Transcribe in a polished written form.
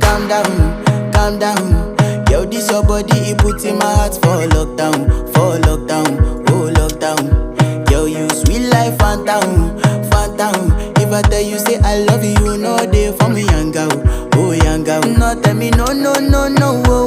baby, calm down. Yo, this your body, it put in my heart for lockdown, oh lockdown. Yo, you sweet life, phantom, phantom. If I tell you say I love you, no day for me, young girl, oh young girl. No tell me no, no, no, no, oh.